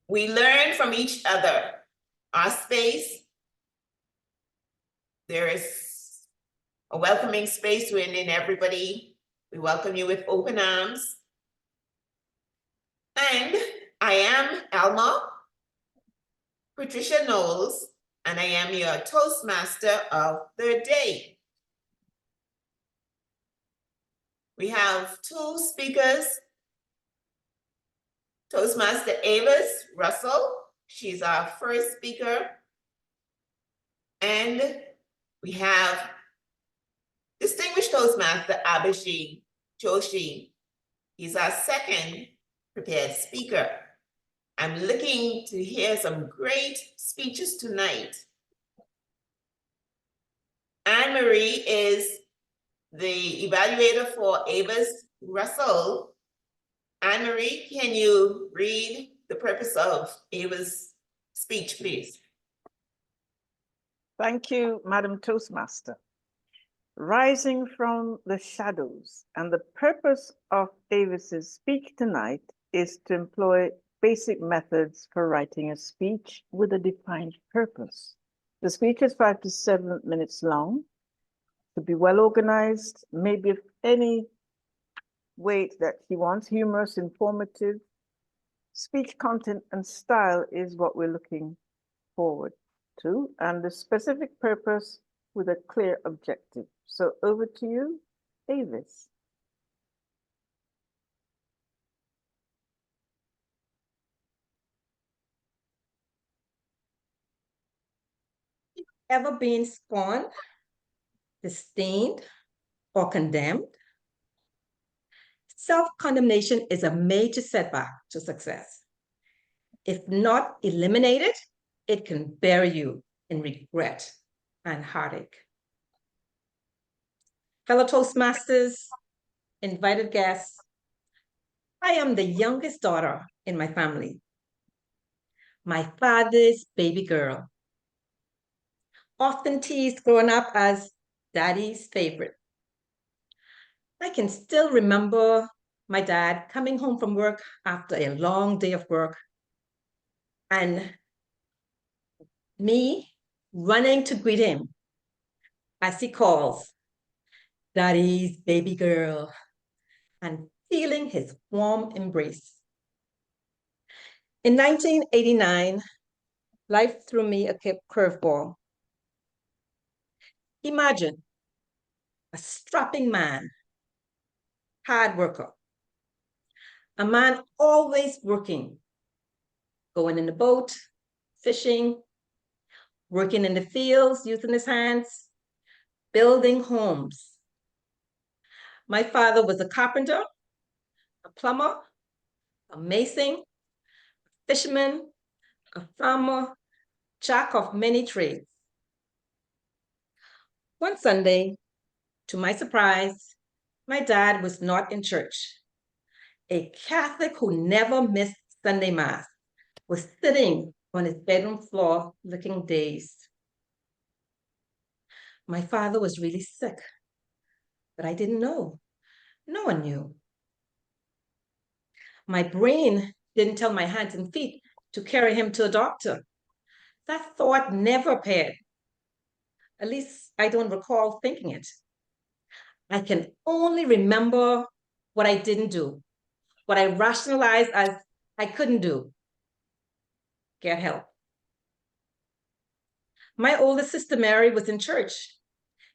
We learn from each other. Our space, there is a welcoming space within everybody. We welcome you with open arms. And I am Alma Patricia Knowles, and I am your Toastmaster of the day. We have two speakers, Toastmaster Avis Russell. She's our first speaker. And we have distinguished Toastmaster Abhishek Joshi. He's our second prepared speaker. I'm looking to hear some great speeches tonight. Anne-Marie is the evaluator for Avis Russell. Anne-Marie, can you read the purpose of Ava's speech, please? Thank you, Madam Toastmaster. Rising from the shadows, and the purpose of Avis's speech tonight is to employ basic methods for writing a speech with a defined purpose. The speech is 5 to 7 minutes long, to be well organized, maybe of any weight that he wants, humorous, informative. Speech content and style is what we're looking forward to, and the specific purpose with a clear objective. So over to you, Avis. Ever been scorned, disdained, or condemned? Self-condemnation is a major setback to success. If not eliminated, it can bury you in regret and heartache. Fellow Toastmasters, invited guests, I am the youngest daughter in my family, my father's baby girl, often teased growing up as Daddy's favorite. I can still remember my dad coming home from work after a long day of work and me running to greet him as he calls Daddy's baby girl and feeling his warm embrace. In 1989, life threw me a curveball. Imagine a strapping man, hard worker, a man always working, going in the boat, fishing, working in the fields, using his hands, building homes. My father was a carpenter, a plumber, a mason, a fisherman, a farmer, jack of many trades. One Sunday, to my surprise, my dad was not in church. A Catholic who never missed Sunday Mass was sitting on his bedroom floor looking dazed. My father was really sick, but I didn't know. No one knew. My brain didn't tell my hands and feet to carry him to a doctor. That thought never appeared. At least I don't recall thinking it. I can only remember what I didn't do, what I rationalized as I couldn't do. Get help. My older sister Mary was in church.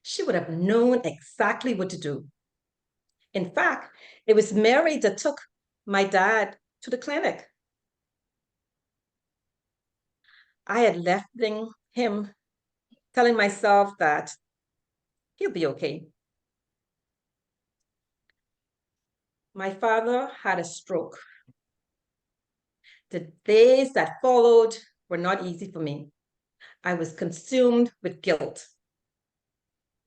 She would have known exactly what to do. In fact, it was Mary that took my dad to the clinic. I had left him telling myself that he'll be okay. My father had a stroke. The days that followed were not easy for me. I was consumed with guilt.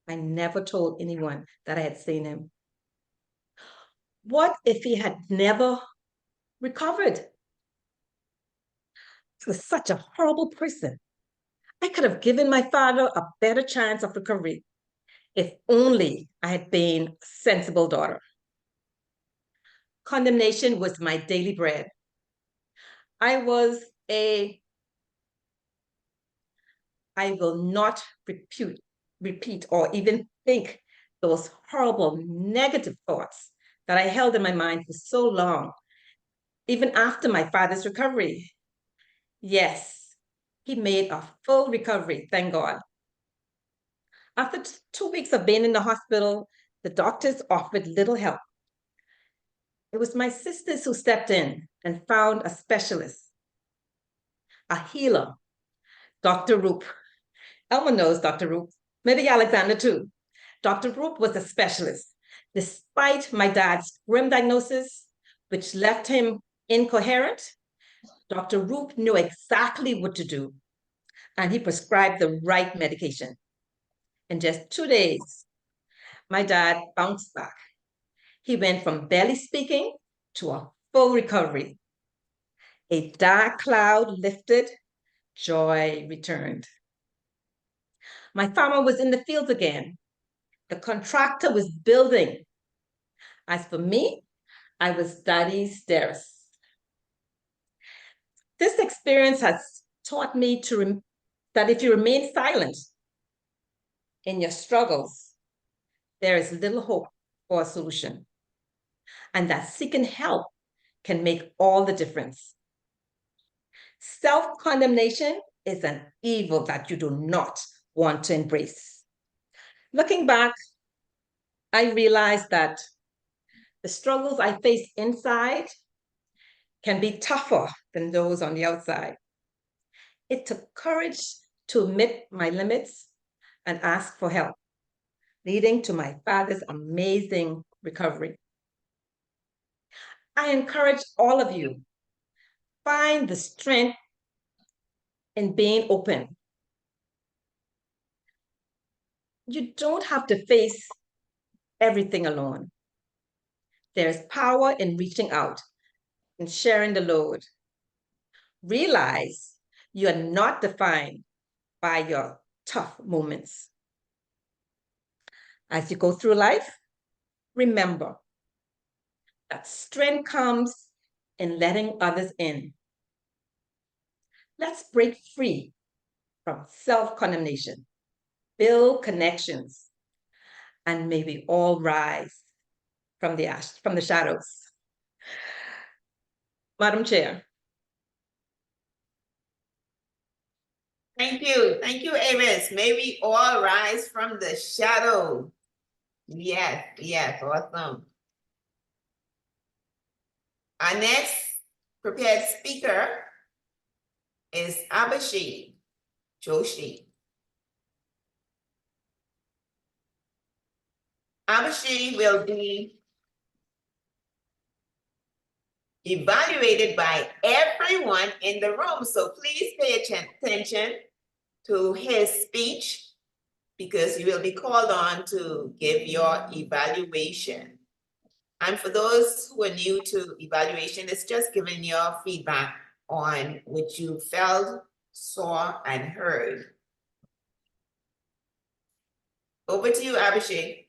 I never told anyone that I had seen him. What if he had never recovered? He was such a horrible person. I could have given my father a better chance of recovery if only I had been a sensible daughter. Condemnation was my daily bread. I will not repeat or even think those horrible negative thoughts that I held in my mind for so long, even after my father's recovery. Yes, he made a full recovery, thank God. After 2 weeks of being in the hospital, the doctors offered little help. It was my sisters who stepped in and found a specialist, a healer, Dr. Roop. Elma knows Dr. Roop, maybe Alexander too. Dr. Roop was a specialist. Despite my dad's grim diagnosis, which left him incoherent, Dr. Roop knew exactly what to do, and he prescribed the right medication. In just 2 days, my dad bounced back. He went from barely speaking to a full recovery. A dark cloud lifted, joy returned. My farmer was in the fields again. The contractor was building. As for me, I was daddy's dearest. This experience has taught me that if you remain silent in your struggles, there is little hope for a solution, and that seeking help can make all the difference. Self-condemnation is an evil that you do not want to embrace. Looking back, I realized that the struggles I face inside can be tougher than those on the outside. It took courage to admit my limits and ask for help, leading to my father's amazing recovery. I encourage all of you, find the strength in being open. You don't have to face everything alone. There's power in reaching out and sharing the load. Realize you are not defined by your tough moments. As you go through life, remember that strength comes in letting others in. Let's break free from self-condemnation, build connections, and may we all rise from the shadows. Madam Chair. Thank you. Thank you, Avis. May we all rise from the shadow. Yes, yes, awesome. Our next prepared speaker is Abhishek Joshi. Abhishek will be evaluated by everyone in the room, so please pay attention to his speech because you will be called on to give your evaluation. And for those who are new to evaluation, it's just giving your feedback on what you felt, saw, and heard. Over to you, Abhishek.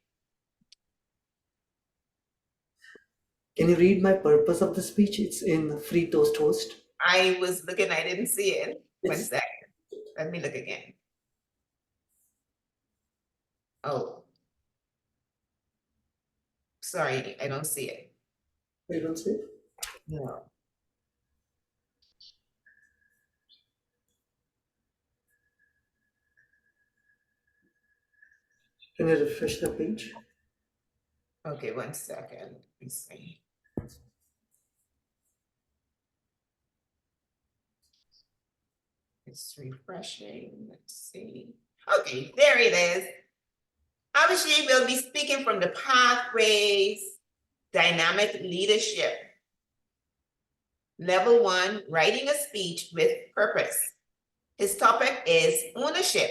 Can you read my purpose of the speech? It's in Free Toast Host. I was looking, I didn't see it. One It's- second. Let me look again. Oh. Sorry, I don't see it. You don't see it? No. Can you refresh the page? Okay, one second. Let me see. It's refreshing. Let's see. Okay, there it is. Abhishek will be speaking from the Pathways Dynamic Leadership. Level 1, writing a speech with purpose. His topic is ownership.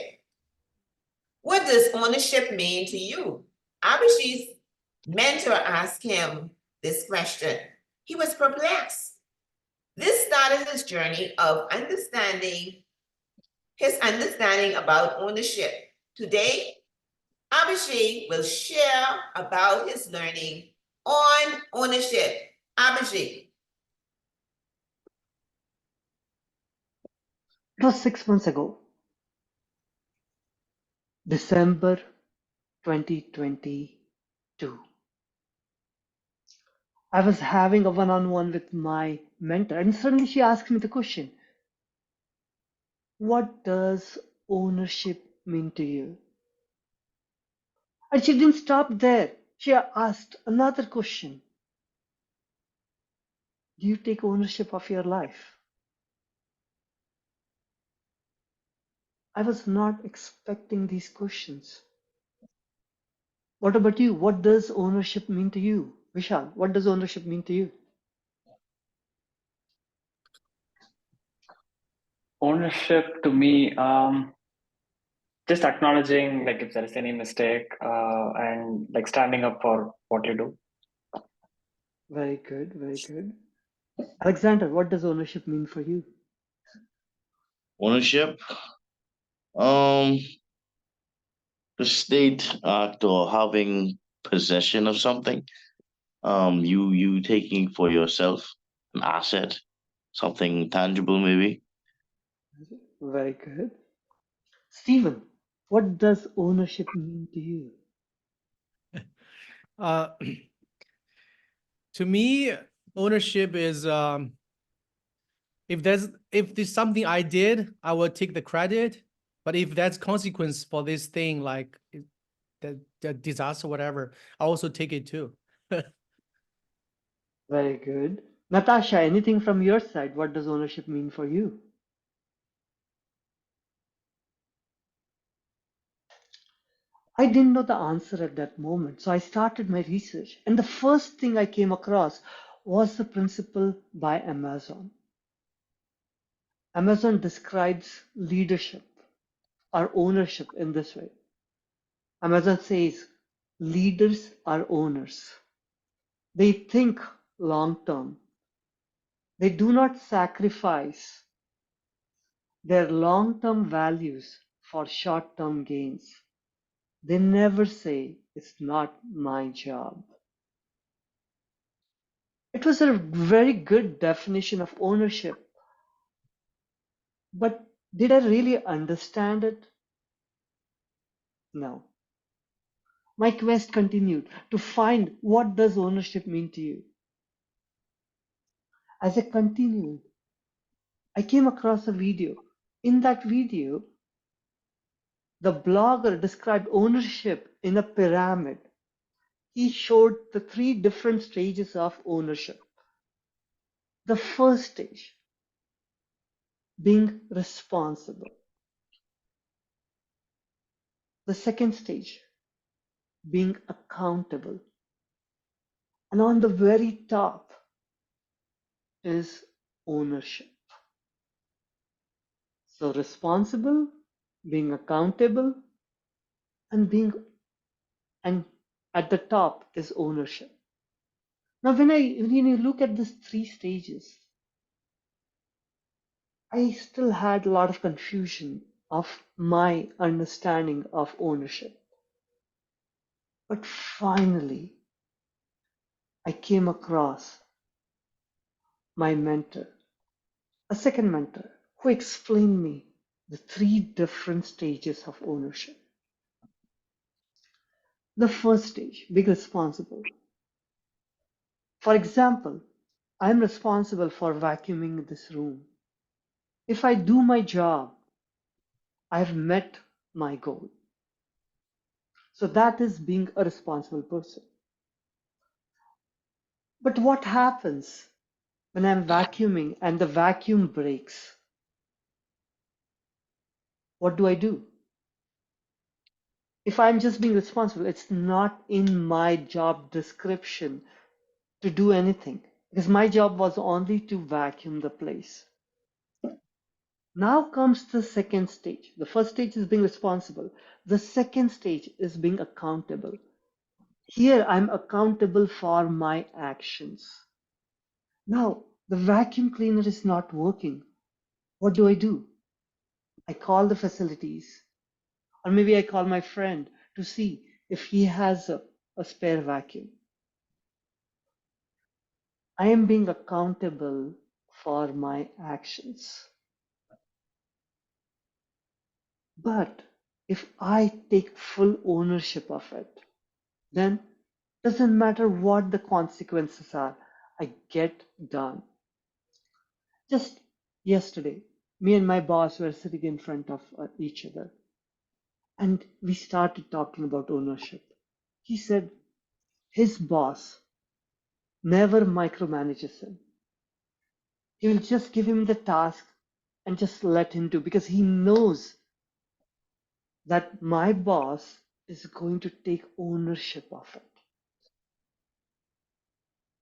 What does ownership mean to you? Abhishek's mentor asked him this question. He was perplexed. This started his journey of his understanding about ownership. Today, Abhishek will share about his learning on ownership Abhijit, It was 6 months ago, December 2022. I was having a one-on-one with my mentor, and suddenly she asked me the question, what does ownership mean to you? And she didn't stop there. She asked another question. Do you take ownership of your life? I was not expecting these questions. What about you? What does ownership mean to you? Vishal, what does ownership mean to you? Ownership to me, just acknowledging like if there is any mistake, and like standing up for what you do. Very good, very good. Alexander, what does ownership mean for you? Ownership, um, the state act or having possession of something. You taking for yourself an asset, something tangible maybe. Very good. Stephen, what does ownership mean to you? Uh, to me, ownership is if there's something I did, I will take the credit. But if that's consequence for this thing, like the disaster, whatever, I also take it too. Very good. Natasha, anything from your side? What does ownership mean for you? I didn't know the answer at that moment, so I started my research. And the first thing I came across was the principle by Amazon. Amazon describes leadership or ownership in this way. Amazon says leaders are owners. They think long term. They do not sacrifice their long term values for short term gains. They never say, it's not my job. It was a very good definition of ownership. But did I really understand it? No. My quest continued to find what does ownership mean to you. As I continued, I came across a video. In that video, the blogger described ownership in a pyramid. He showed the three different stages of ownership. The first stage, being responsible. The second stage, being accountable. And on the very top is ownership. So responsible, being accountable, and and at the top is ownership. Now when you look at these three stages, I still had a lot of confusion of my understanding of ownership. But finally, I came across my mentor, a second mentor, who explained me the three different stages of ownership. The first stage, being responsible. For example, I'm responsible for vacuuming this room. If I do my job, I've met my goal. So that is being a responsible person. But what happens when I'm vacuuming and the vacuum breaks? What do I do? If I'm just being responsible, it's not in my job description to do anything because my job was only to vacuum the place. Now comes the second stage. The first stage is being responsible. The second stage is being accountable. Here I'm accountable for my actions. Now the vacuum cleaner is not working. What do? I call the facilities, or maybe I call my friend to see if he has a spare vacuum. I am being accountable for my actions. But if I take full ownership of it, then doesn't matter what the consequences are, I get done. Just yesterday, me and my boss were sitting in front of each other, and we started talking about ownership. He said his boss never micromanages him. He will just give him the task and just let him do, because he knows that my boss is going to take ownership of it.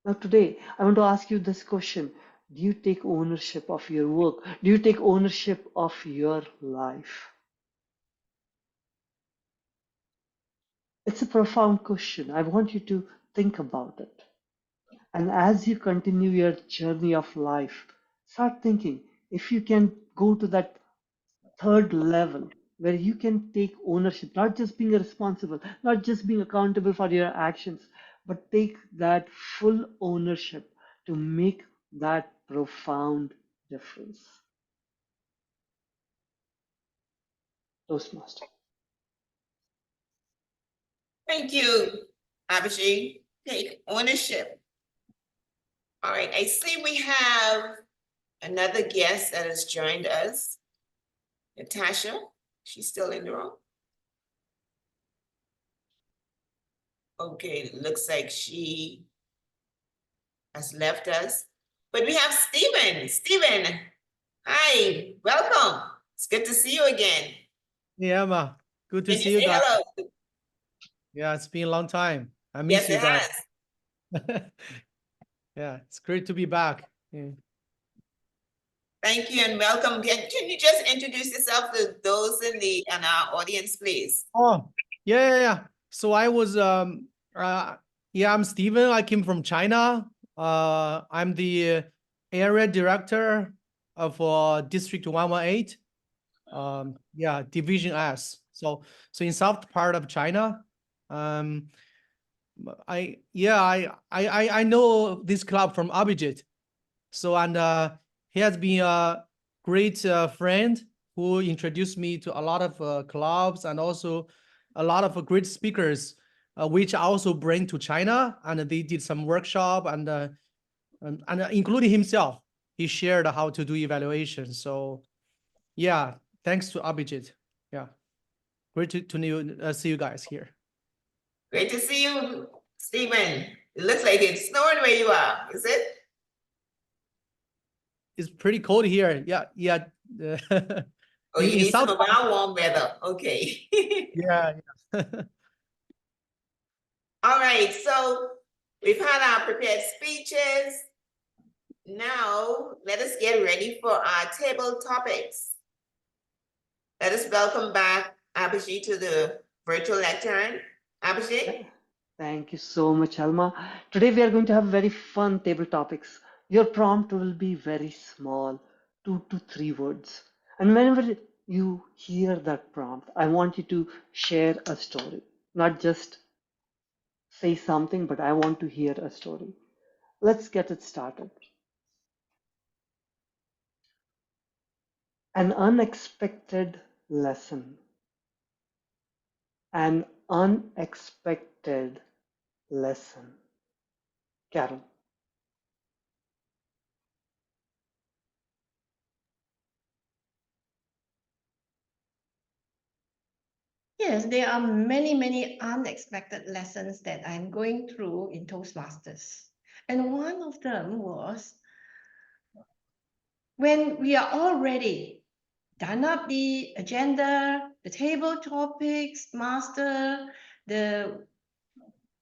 Now, today, I want to ask you this question. Do you take ownership of your work? Do you take ownership of your life? It's a profound question. I want you to think about it. And as you continue your journey of life, start thinking if you can go to that third level where you can take ownership, not just being responsible, not just being accountable for your actions, but take that full ownership to make that profound difference. Toastmaster. Thank you, Abhijit. Take ownership. All right, I see we have another guest that has joined us. Natasha, she's still in the room. Okay, looks like she has left us. But we have Stephen. Stephen, hi, welcome. It's good to see you again. Yeah, Emma. Good to Can see you you say guys. hello? Yeah, it's been a long time. I Yes, miss you it guys. has. Yeah, it's great to be back. Yeah. Thank you and welcome. Can you just introduce yourself to those in our audience, please? Oh, yeah. So I was yeah, I'm Steven. I came from China. I'm the area director of District 118. Yeah, Division S. So in south part of China. I know this club from Abhijit. So he has been a great friend who introduced me to a lot of clubs and also a lot of great speakers, which I also bring to China. And they did some workshop and including himself, he shared how to do evaluation. So yeah, thanks to Abhijit. Yeah, great to see you guys here. Great to see you, Stephen. It looks like it's snowing where you are, is it? It's pretty cold here. Yeah. Oh, you In need some South. of our warm weather. Okay. Yeah. All right, so we've had our prepared speeches. Now, let us get ready for our table topics. Let us welcome back Abhijit to the virtual lectern. Abhijit? Thank you so much, Alma. Today we are going to have very fun table topics. Your prompt will be very small, 2 to 3 words. And whenever you hear that prompt, I want you to share a story, not just say something, but I want to hear a story. Let's get it started. An unexpected lesson. An unexpected lesson. Carol. Yes, there are many unexpected lessons that I'm going through in Toastmasters. And one of them was when we are all ready, done up the agenda, the table topics, master, the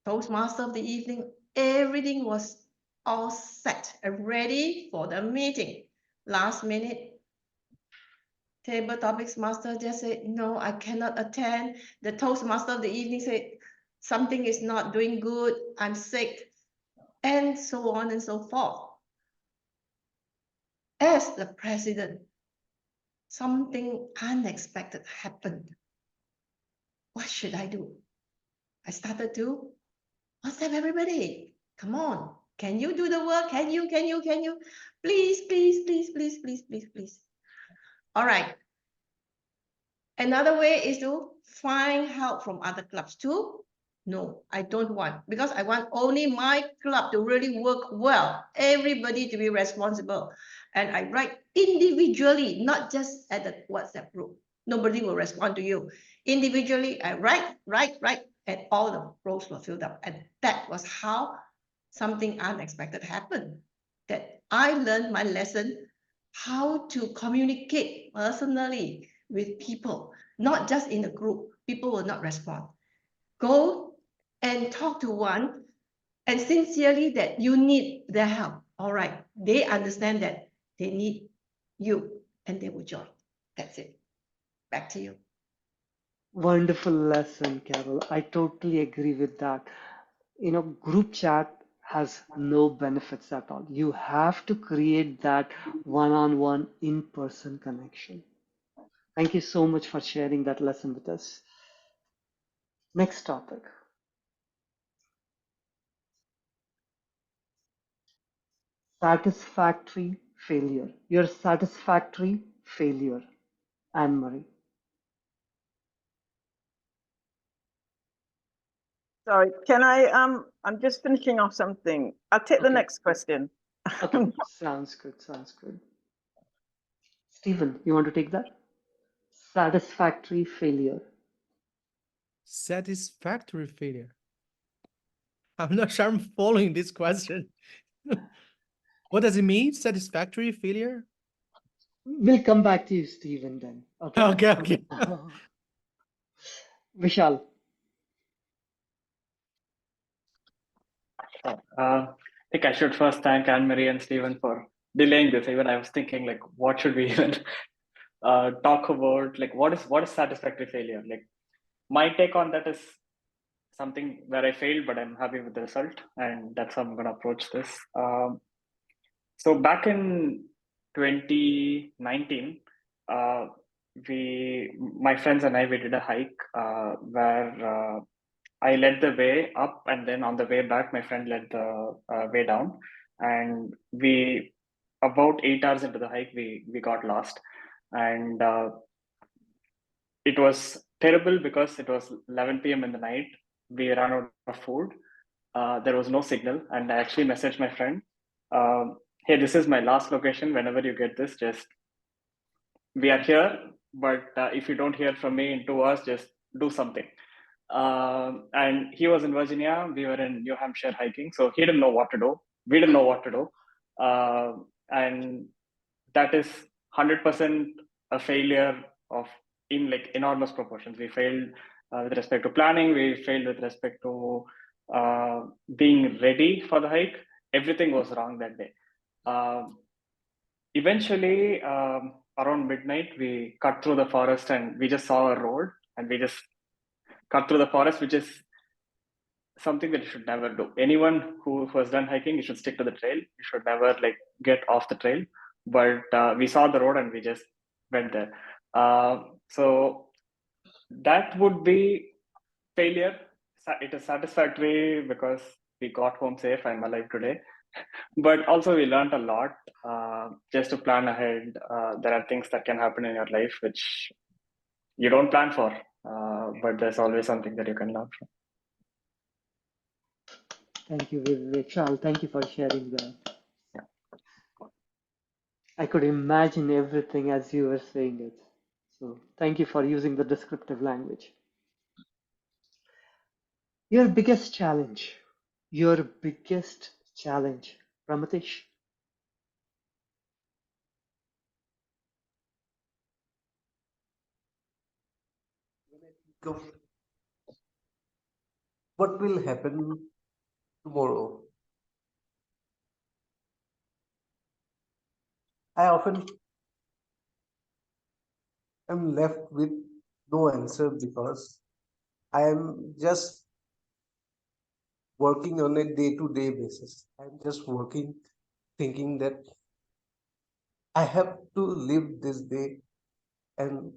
Toastmaster of the evening, everything was all set and ready for the meeting. Last minute, table topics master just said, no, I cannot attend. The Toastmaster of the evening said, something is not doing good, I'm sick, and so on and so forth. As the president, something unexpected happened. What should I do? I started to WhatsApp everybody. Come on, Can you do the work? Can you? Please, please, please, please, please, please, please. All right. Another way is to find help from other clubs too. No, I don't want, because I want only my club to really work well, everybody to be responsible. And I write individually, not just at the WhatsApp group. Nobody will respond to you. Individually, I write, and all the roles were filled up. And that was how something unexpected happened. That I learned my lesson, how to communicate personally with people, not just in a group. People will not respond. Go and talk to one and sincerely that you need their help. All right. They understand that they need you and they will join. That's it. Back to you. Wonderful lesson, Carol. I totally agree with that. Group chat has no benefits at all. You have to create that one-on-one in-person connection. Thank you so much for sharing that lesson with us. Next topic. Satisfactory failure. Your satisfactory failure, Anne-Marie. Sorry, I'm just finishing off something. I'll take the Okay. next question. Okay, sounds good, sounds good. Stephen, you want to take that? Satisfactory failure. Satisfactory failure. I'm not sure I'm following this question. What does it mean, satisfactory failure? We'll come back to you, Stephen, then. Okay. Okay. Vishal. I think I should first thank Anne-Marie and Stephen for delaying this. Even I was thinking, like, what should we even talk about? Like, what is satisfactory failure? Like, my take on that is something where I failed, but I'm happy with the result, and that's how I'm going to approach this. So back in 2019, my friends and I, we did a hike where I led the way up, and then on the way back, my friend led the way down. And about 8 hours into the hike, we got lost, and it was terrible because it was 11 p.m. in the night. We ran out of food. There was no signal, and I actually messaged my friend, "Hey, this is my last location. Whenever you get this, just we are here. But if you don't hear from me in 2 hours, just do something." And he was in Virginia. We were in New Hampshire hiking, so he didn't know what to do. We didn't know what to do, and that is 100% a failure of in like enormous proportions. We failed with respect to planning. We failed with respect to being ready for the hike. Everything was wrong that day. Eventually, around midnight, we cut through the forest and we just saw a road, and we just cut through the forest, which is something that you should never do. Anyone who has done hiking, you should stick to the trail. You should never like get off the trail. But we saw the road and we just went there. So that would be failure. It is satisfactory because we got home safe. I'm alive today. But also we learned a lot. Just to plan ahead, there are things that can happen in your life which you don't plan for, but there's always something that you can learn from. Thank you, Vishal. Thank you for sharing that. Yeah. I could imagine everything as you were saying it. So thank you for using the descriptive language. Your biggest challenge. Your biggest challenge, Ramatish. Of what will happen tomorrow. I often am left with no answer because I am just working on a day-to-day basis. I'm just working, thinking that I have to live this day, and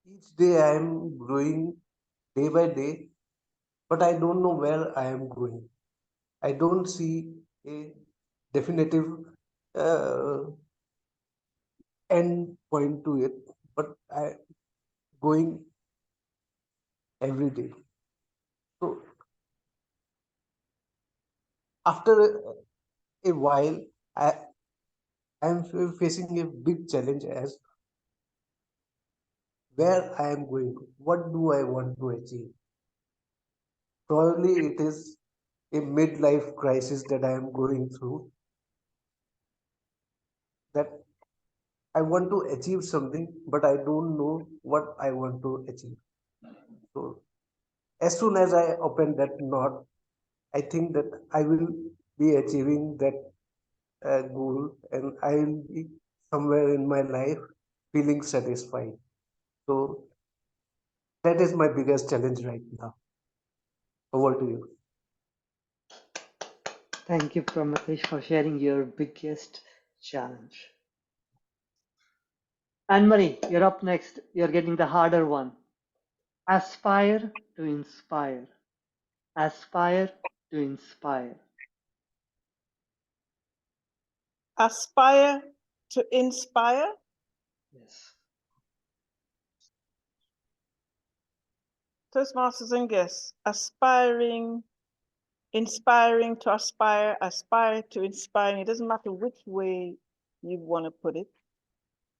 each day I am growing day by day, but I don't know where I am going. I don't see a definitive uh, end point to it, but I going every day. So after a while, I am facing a big challenge as where I am going to, what do I want to achieve. Probably it is a midlife crisis that I am going through, that I want to achieve something, but I don't know what I want to achieve. So as soon as I open that knot, I think that I will be achieving that goal, and I will be somewhere in my life feeling satisfied. So that is my biggest challenge right now. Over to you. Thank you, Pramathesh, for sharing your biggest challenge. Anne Marie, you're up next. You're getting the harder one. Aspire to inspire. Aspire to inspire. Aspire to inspire. Yes. Toastmasters and guests, aspiring, inspiring to aspire to inspiring. It doesn't matter which way you want to put it.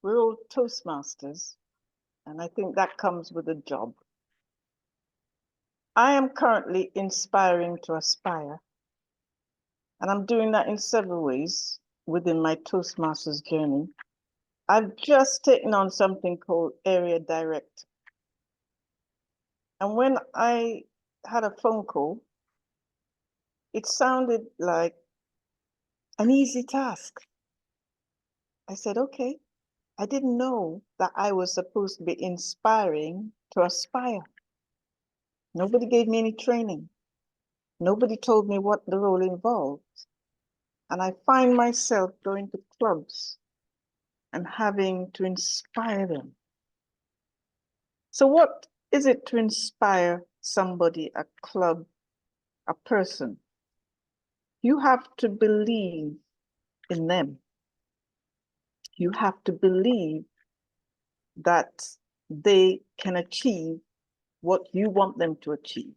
We're all Toastmasters, and I think that comes with a job. I am currently inspiring to aspire, and I'm doing that in several ways within my Toastmasters journey. I've just taken on something called Area Direct. And when I had a phone call, it sounded like an easy task. I said, okay, I didn't know that I was supposed to be inspiring to aspire. Nobody gave me any training. Nobody told me what the role involved. And I find myself going to clubs and having to inspire them. So what is it to inspire somebody, a club, a person? You have to believe in them. You have to believe that they can achieve what you want them to achieve.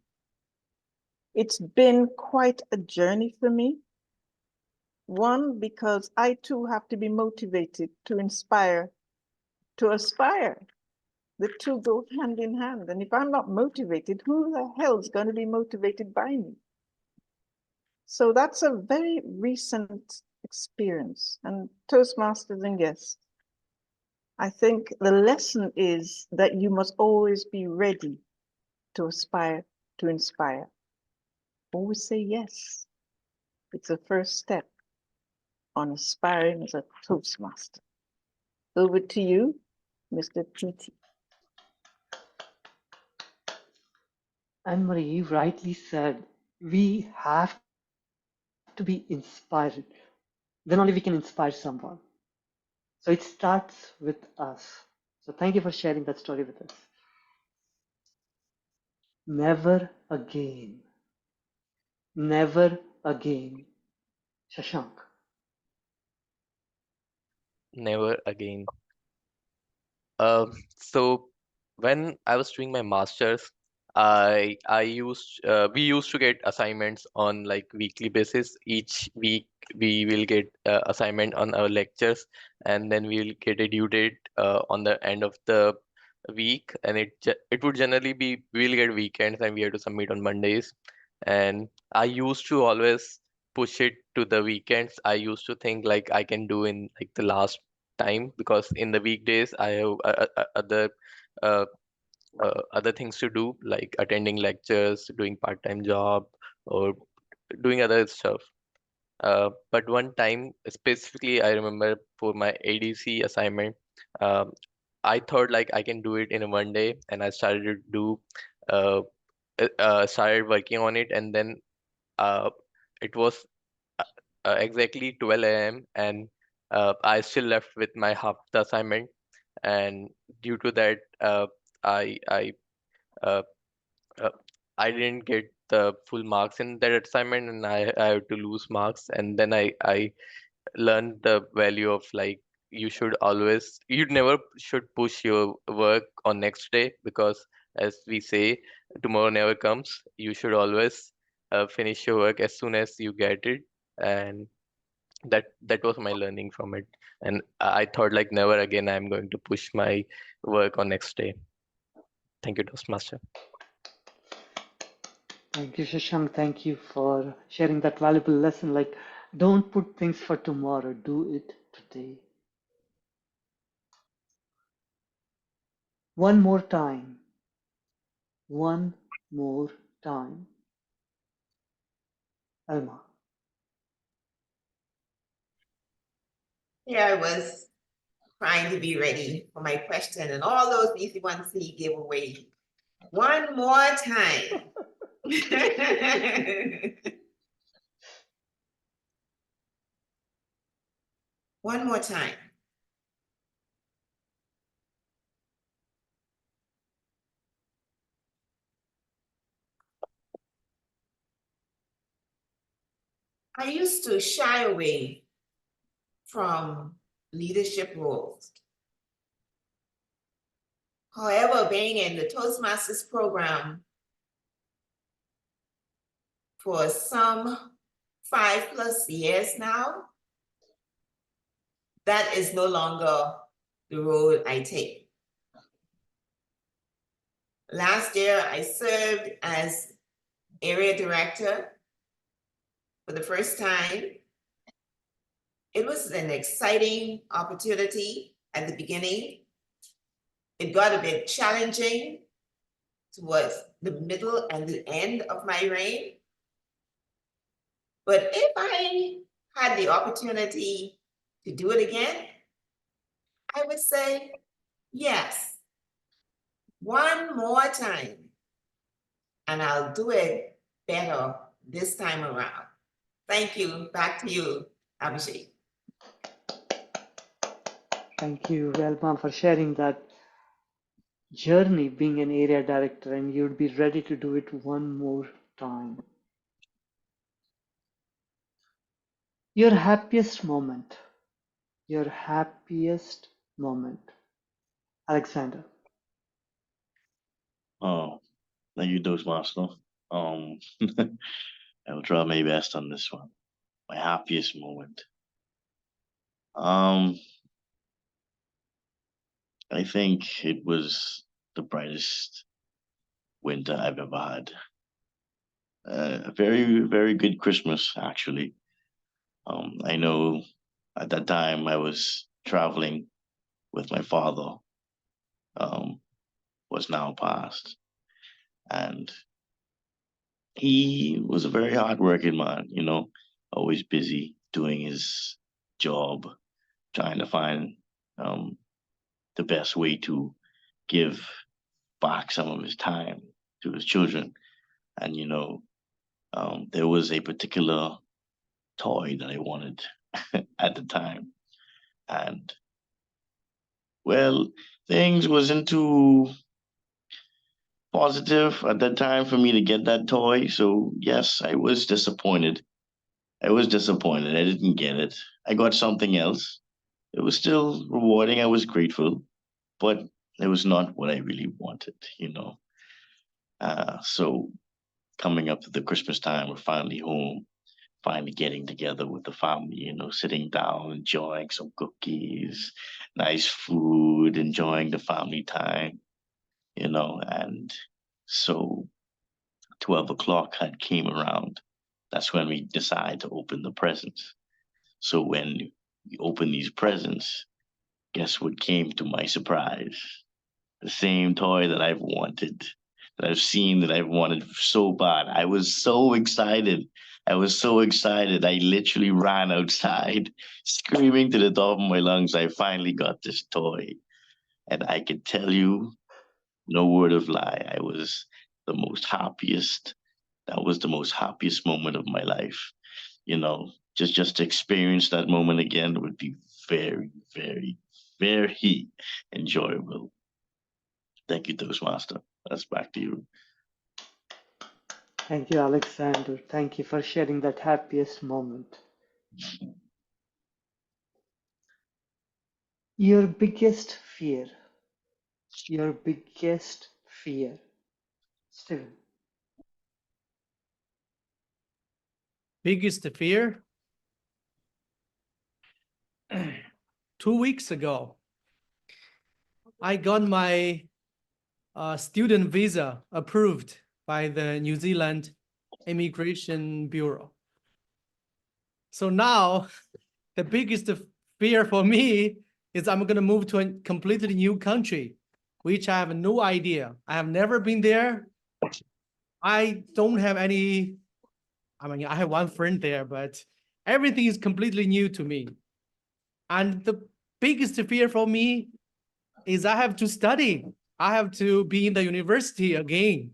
It's been quite a journey for me. One, because I too have to be motivated to inspire, to aspire. The two go hand in hand. And if I'm not motivated, who the hell is going to be motivated by me? So that's a very recent experience. And Toastmasters and guests, I think the lesson is that you must always be ready to aspire, to inspire. Always say yes. It's the first step on aspiring as a Toastmaster. Over to you, Mr. PT. Anne Marie rightly said, we have to be inspired. Then only we can inspire someone. So it starts with us. So thank you for sharing that story with us. Never again. Never again. Shashank. Never again. So when I was doing my master's, we used to get assignments on like weekly basis. Each week we will get assignment on our lectures, and then we'll get a due date on the end of the week. And it would generally be we'll get weekends and we have to submit on Mondays. And I used to always push it to the weekends. I used to think like I can do in like the last time, because in the weekdays I have uh, other things to do, like attending lectures, doing part-time job, or doing other stuff. But one time specifically, I remember for my ADC assignment, um, I thought like I can do it in a one day, and I started to do started working on it, and then uh, it was uh, exactly 12 a.m. and I still left with my half the assignment, and due to that, I uh, uh, I didn't get the full marks in that assignment, and I had to lose marks. And then I learned the value of like you never should push your work on next day, because as we say, tomorrow never comes. You should always finish your work as soon as you get it. And that was my learning from it. And I thought like never again I'm going to push my work on next day. Thank you, Toastmaster. Thank you, Shashank. Thank you for sharing that valuable lesson. Like, don't put things for tomorrow, do it today. One more time. One more time. Alma. Here I was trying to be ready for my question, and all those easy ones he gave away. One more time. One more time. I used to shy away from leadership roles. However, being in the Toastmasters program for some 5+ years now, that is no longer the role I take. Last year, I served as area director for the first time. It was an exciting opportunity at the beginning. It got a bit challenging towards the middle and the end of my reign. But if I had the opportunity to do it again, I would say yes. One more time. And I'll do it better this time around. Thank you. Back to you, Abhishek. Thank you, Alma, for sharing that journey being an area director, and you'd be ready to do it one more time. Your happiest moment. Your happiest moment. Alexander. Oh, thank you, Toastmaster. Um, I will try my best on this one. My happiest moment. Um, I think it was the brightest winter I've ever had. A very, very good Christmas, actually. I know at that time I was traveling with my father, was now passed, and he was a very hardworking man, always busy doing his job, trying to find um, the best way to give back some of his time to his children. And, there was a particular toy that I wanted at the time. And, well, things wasn't too positive at that time for me to get that toy. So, yes, I was disappointed. I was disappointed. I didn't get it. I got something else. It was still rewarding. I was grateful, but it was not what I really wanted. So coming up to the Christmas time, we're finally home, finally getting together with the family, sitting down, enjoying some cookies, nice food, enjoying the family time, and so 12 o'clock had came around. That's when we decided to open the presents. So when we opened these presents, guess what came to my surprise? The same toy that I've wanted, that I've seen, that I've wanted so bad. I was so excited. I was so excited. I literally ran outside, screaming to the top of my lungs. I finally got this toy. And I can tell you, no word of lie, I was the most happiest. That was the most happiest moment of my life. Just to experience that moment again would be very, very, very enjoyable. Thank you, Toastmaster. That's back to you. Thank you, Alexander. Thank you for sharing that happiest moment. Your biggest fear. Your biggest fear. Steven. Biggest fear? 2 weeks ago, I got my student visa approved by the New Zealand Immigration Bureau. So now the biggest fear for me is I'm going to move to a completely new country, which I have no idea. I have never been there. I don't have any, I mean, I have one friend there, but everything is completely new to me. And the biggest fear for me is I have to study. I have to be in the university again,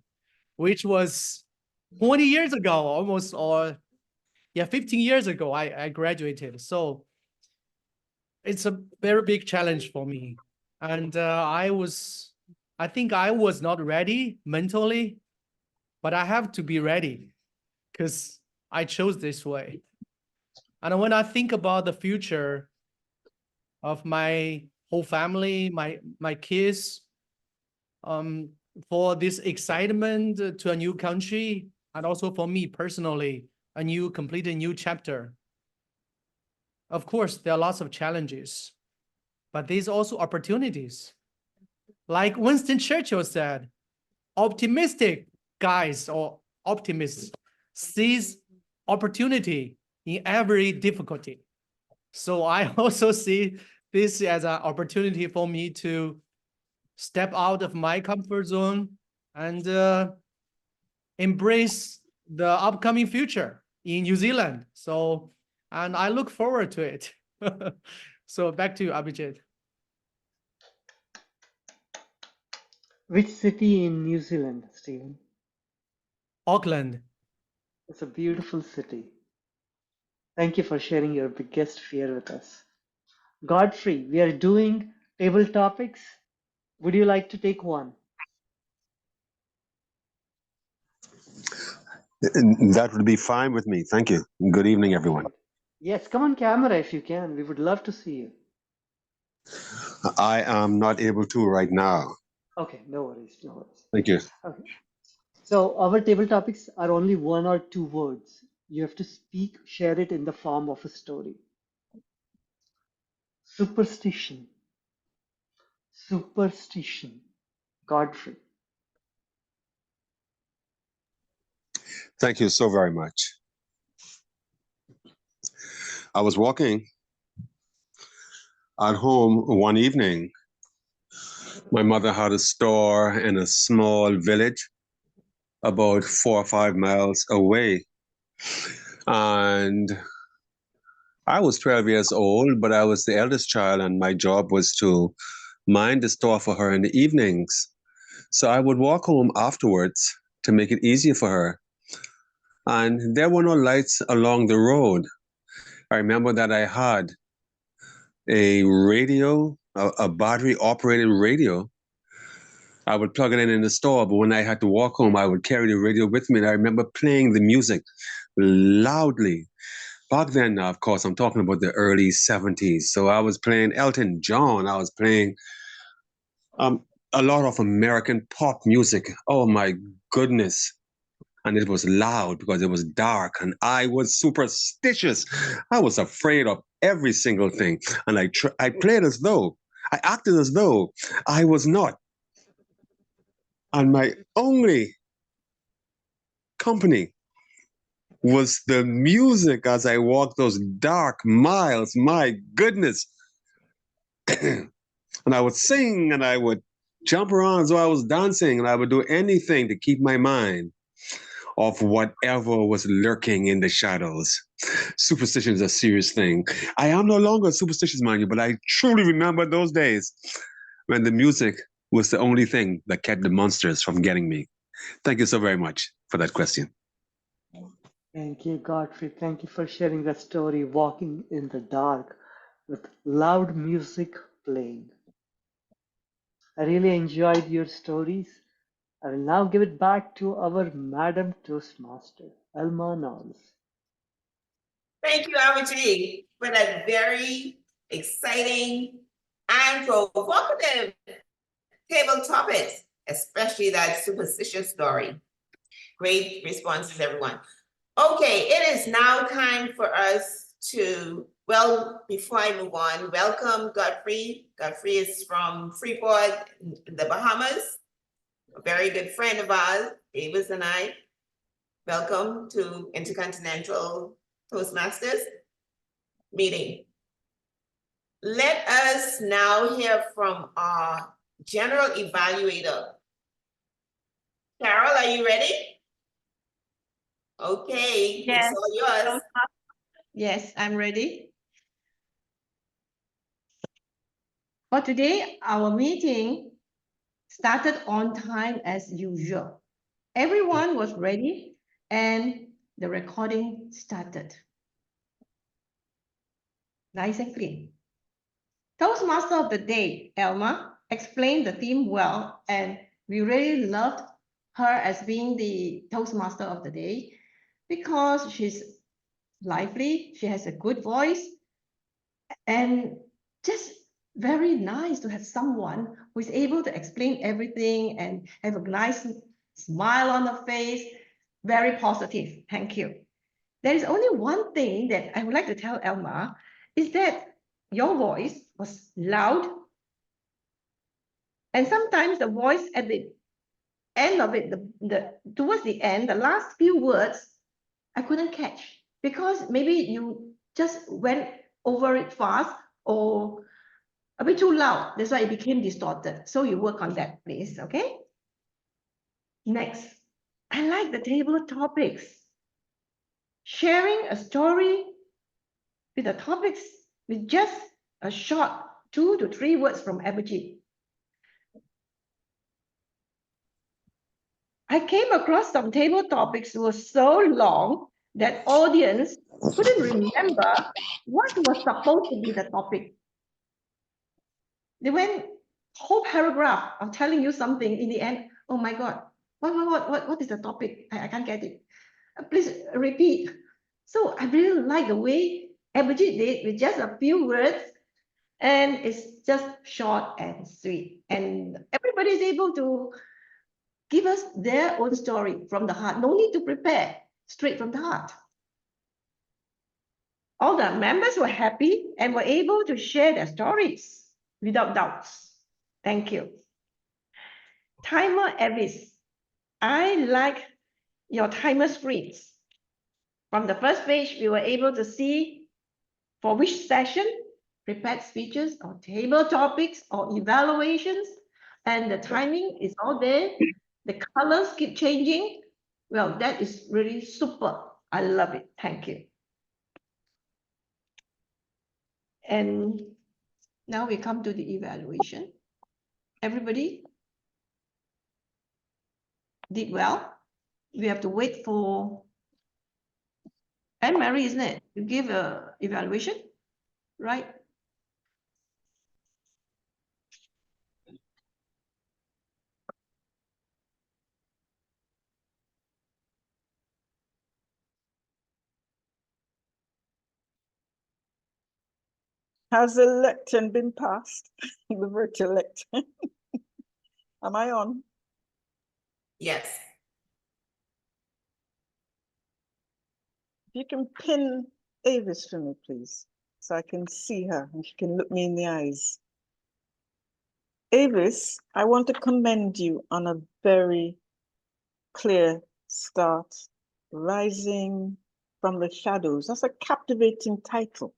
which was 20 years ago, almost, or yeah, 15 years ago, I graduated. So it's a very big challenge for me. And I think I was not ready mentally, but I have to be ready because I chose this way. And when I think about the future of my whole family, my kids, for this excitement to a new country, and also for me personally, completely new chapter. Of course, there are lots of challenges, but there's also opportunities. Like Winston Churchill said, optimistic guys or optimists sees opportunity in every difficulty. So I also see this as an opportunity for me to step out of my comfort zone and embrace the upcoming future in New Zealand. So, and I look forward to it. So back to you, Abhijit. Which city in New Zealand, Steven? Auckland. It's a beautiful city. Thank you for sharing your biggest fear with us. Godfrey, we are doing table topics. Would you like to take one? That would be fine with me. Thank you. Good evening, everyone. Great. Yes, come on camera if you can. We would love to see you. I am not able to right now. Okay, no worries, no worries. Thank you. Okay. So our table topics are only 1 or 2 words. You have to share it in the form of a story. Superstition. Superstition. Godfrey. Thank you so very much. I was walking at home one evening. My mother had a store in a small village about 4 or 5 miles away. And I was 12 years old, but I was the eldest child, and my job was to mind the store for her in the evenings. So I would walk home afterwards to make it easier for her. And there were no lights along the road. I remember that I had a radio, a battery operated radio. I would plug it in the store, but when I had to walk home, I would carry the radio with me. And I remember playing the music loudly. Back then, of course, I'm talking about the early 70s. So I was playing Elton John. I was playing a lot of American pop music. Oh my goodness. And it was loud because it was dark, and I was superstitious. I was afraid of every single thing. And I played as though, I acted as though I was not. And my only company was the music as I walked those dark miles. My goodness. And I would sing and I would jump around as though I was dancing, and I would do anything to keep my mind of whatever was lurking in the shadows. Superstition is a serious thing. I am no longer superstitious, mind you, but I truly remember those days when the music was the only thing that kept the monsters from getting me. Thank you so very much for that question. Thank you, Godfrey. Thank you for sharing that story, walking in the dark with loud music playing. I really enjoyed your stories. I will now give it back to our Madam Toastmaster, Elma Knowles. Thank you, Abhijit, for that very exciting and provocative table topics, especially that superstitious story. Great responses, everyone. Okay, it is now time for us to, well, before I move on, welcome Godfrey. Godfrey is from Freeport, in the Bahamas, a very good friend of ours, Davis and I. Welcome to Intercontinental Toastmasters Meeting. Let us now hear from our general evaluator. Carol, are you ready? Okay, Yes. it's all yours. Yes, I'm ready. For today, our meeting started on time as usual. Everyone was ready and the recording started. Nice and clean. Toastmaster of the day, Elma, explained the theme well, and we really loved her as being the Toastmaster of the day because she's lively, she has a good voice, and just very nice to have someone who is able to explain everything and have a nice smile on the face. Very positive. Thank you. There is only one thing that I would like to tell Elma is that your voice was loud. And sometimes the voice at the end of it, towards the end, the last few words, I couldn't catch because maybe you just went over it fast or a bit too loud. That's why it became distorted. So you work on that, please. Okay. Next, I like the table topics. Sharing a story with the topics with just a short 2 to 3 words from Abhijit. I came across some table topics were so long that audience couldn't remember what was supposed to be the topic. They went whole paragraph of telling you something in the end. Oh my God, what is the topic? I can't get it. Please repeat. So I really like the way Abhijit did with just a few words, and it's just short and sweet. And everybody is able to give us their own story from the heart. No need to prepare, straight from the heart. All the members were happy and were able to share their stories without doubts. Thank you. Timer Avis, I like your timer screens. From the first page, we were able to see for which session, prepared speeches or table topics or evaluations, and the timing is all there. The colors keep changing. Well, that is really super. I love it. Thank you. And now we come to the evaluation. Everybody did well. We have to wait for Anne Mary, isn't it? You give a evaluation, right? Has the lectern been passed? The virtual lectern. Am I on? Yes. If you can pin Avis for me, please, so I can see her and she can look me in the eyes. Avis, I want to commend you on a very clear start. Rising from the Shadows. That's a captivating title.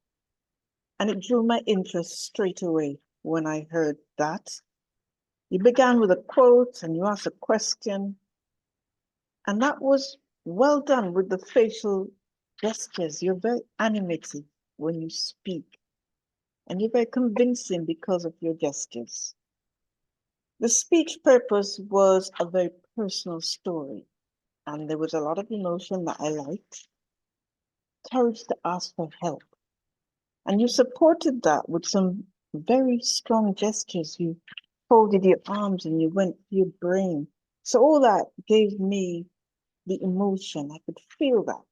And it drew my interest straight away when I heard that. You began with a quote and you asked a question. And that was well done with the facial gestures. You're very animated when you speak. And you're very convincing because of your gestures. The speech purpose was a very personal story. And there was a lot of emotion that I liked. Courage to ask for help. And you supported that with some very strong gestures. You folded your arms and you went to your brain So all that gave me the emotion. I could feel that.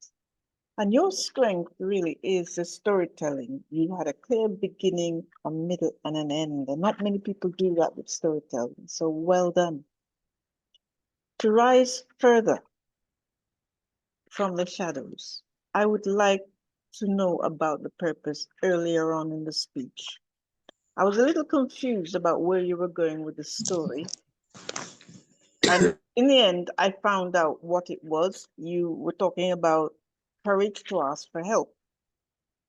And your strength really is the storytelling. You had a clear beginning, a middle, and an end. And not many people do that with storytelling. So well done. To rise further from the shadows, I would like to know about the purpose earlier on in the speech. I was a little confused about where you were going with the story. And in the end, I found out what it was. You were talking about courage to ask for help.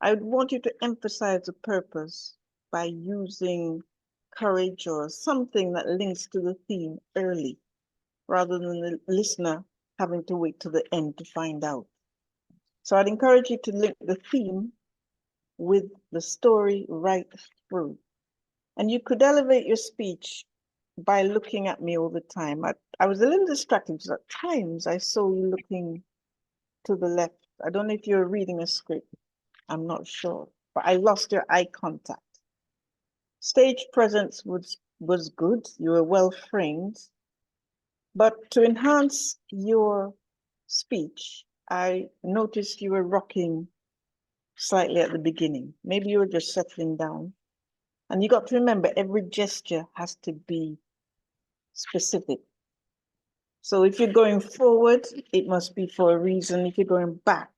I would want you to emphasize the purpose by using courage or something that links to the theme early, rather than the listener having to wait to the end to find out. So I'd encourage you to link the theme with the story right through. And you could elevate your speech by looking at me all the time. I was a little distracted because at times I saw you looking to the left. I don't know if you're reading a script. I'm not sure, but I lost your eye contact. Stage presence was good. You were well framed. But to enhance your speech, I noticed you were rocking slightly at the beginning. Maybe you were just settling down. And you got to remember, every gesture has to be specific. So if you're going forward, it must be for a reason. If you're going back,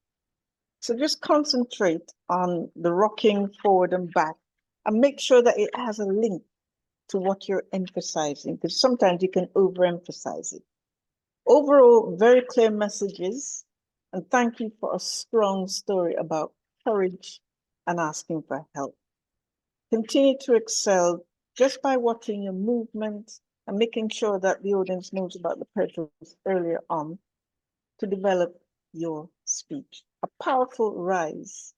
so just concentrate on the rocking forward and back and make sure that it has a link to what you're emphasizing, because sometimes you can overemphasize it. Overall, very clear messages, and thank you for a strong story about courage and asking for help. Continue to excel just by watching your movement and making sure that the audience knows about the purpose earlier on to develop your speech. A powerful rise,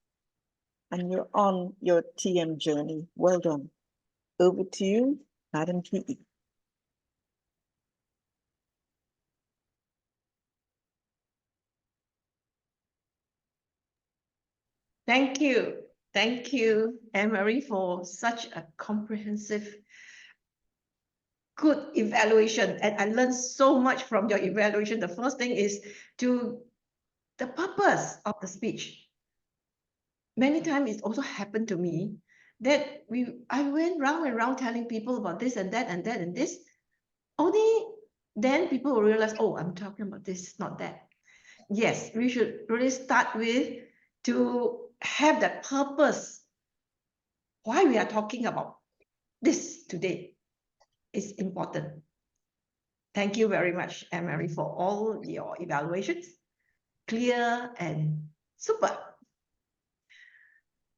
and you're on your TM journey. Well done. Over to you, Madam PE. Thank you. Thank you, Anne-Marie, for such a comprehensive, good evaluation. And I learned so much from your evaluation. The first thing is the purpose of the speech. Many times it also happened to me that I went round and round telling people about this and that and that and this. Only then people will realize, oh, I'm talking about this, not that. Yes, we should really start with to have that purpose. Why we are talking about this today is important. Thank you very much, Anne-Marie, for all your evaluations. Clear and super.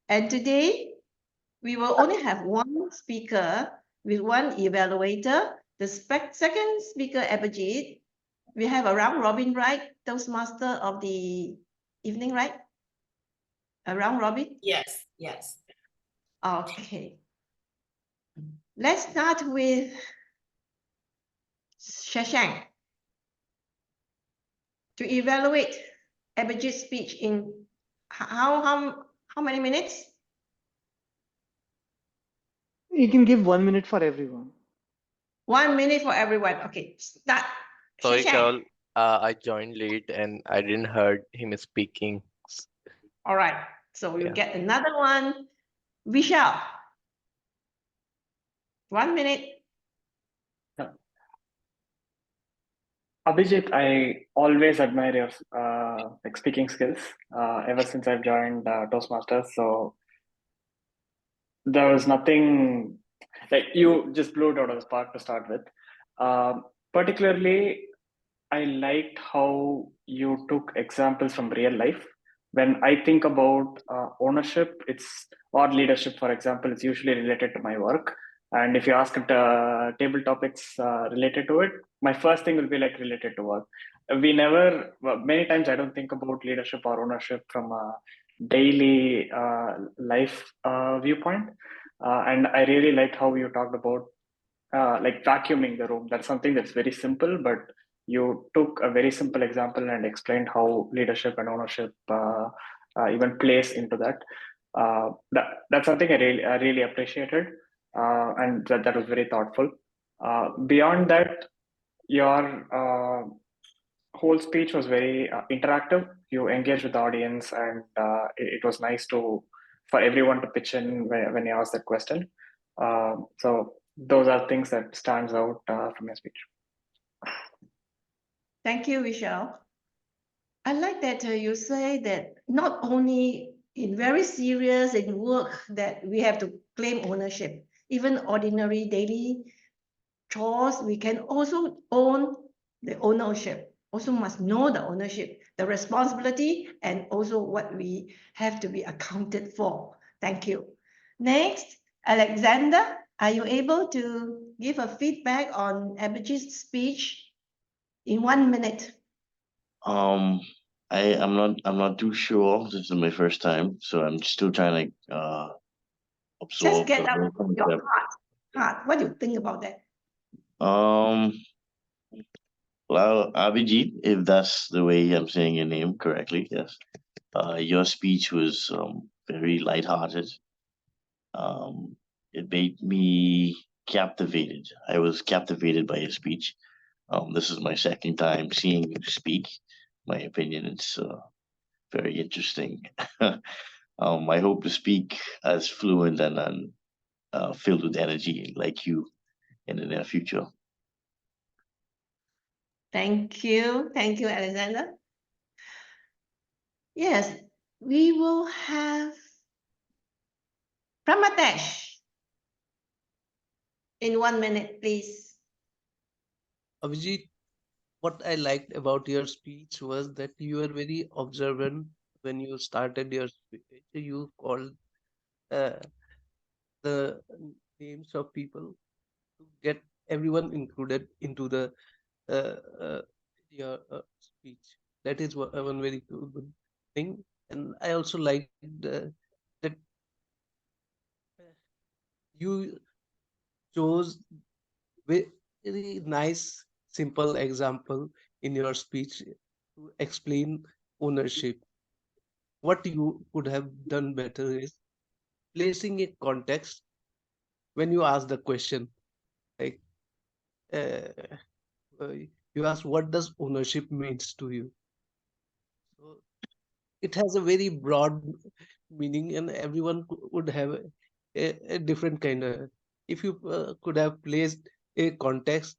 And today, we will only have one speaker with one evaluator. The second speaker, Abhijit, we have a round robin, right? Toastmaster of the evening, right? A round robin? Yes, yes. Okay. Let's start with Shashank to evaluate Abhijit's speech in how many minutes? You can give 1 minute for everyone. 1 minute for everyone. Okay, start. Sorry, Shashank. Carol. I joined late and I didn't heard him speaking. All right, so we'll Yeah. get another one. Vishal. 1 minute. Abhijit, I always admire your like speaking skills ever since I've joined Toastmasters. So there was nothing like you just blew it out of the park to start with. Particularly, I liked how you took examples from real life. When I think about ownership, it's or leadership, for example, it's usually related to my work. And if you ask table topics related to it, my first thing will be like related to work. We never, many times, I don't think about leadership or ownership from a daily life viewpoint. And I really liked how you talked about like vacuuming the room. That's something that's very simple, but you took a very simple example and explained how leadership and ownership even plays into that. That's something I really appreciated, and that was very thoughtful. Beyond that, Your whole speech was very interactive. You engaged with the audience, and it was nice for everyone to pitch in when you asked that question. So those are things that stands out from your speech. Thank you, Michelle. I like that you say that not only in very serious in work that we have to claim ownership, even ordinary daily chores, we can also own the ownership, also must know the ownership, the responsibility, and also what we have to be accounted for. Thank you. Next, Alexander, are you able to give a feedback on Abhijit's speech in 1 minute? I'm not too sure. This is my first time, so I'm still trying to absorb Just get the out whole your concept. heart. What do you think about that? Well, Abhijit, if that's the way I'm saying your name correctly, yes. Your speech was very lighthearted. It made me captivated. I was captivated by your speech. This is my second time seeing you speak. My opinion, it's very interesting. I hope to speak as fluent and filled with energy like you in the near future. Thank you. Thank you, Alexander. Yes, we will have Pramatesh in 1 minute, please. Abhijit, what I liked about your speech was that you were very observant when you started your speech. You called uh, the names of people to get everyone included into the uh, uh, your speech. That is one very good thing. And I also liked that you chose very nice, simple example in your speech to explain ownership. What you could have done better is placing a context when you ask the question. Like uh, you ask, what does ownership means to you? So it has a very broad meaning, and everyone would have a different kind of. If you could have placed a context,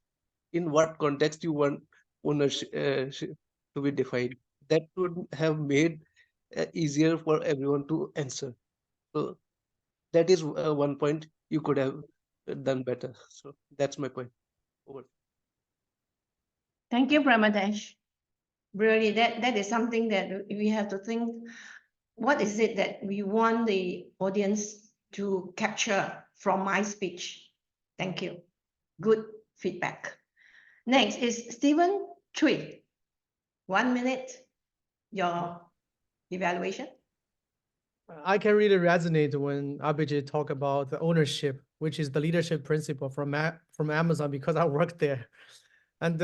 in what context you want ownership to be defined, that would have made easier for everyone to answer. So that is one point you could have done better. So that's my point. Over. Thank you, Pramadesh. Really, that is something that we have to think. What is it that we want the audience to capture from my speech? Thank you. Good feedback. Next is Stephen Chui. 1 minute, your evaluation. I can really resonate when Abhijit talk about the ownership, which is the leadership principle from Amazon, because I worked there. And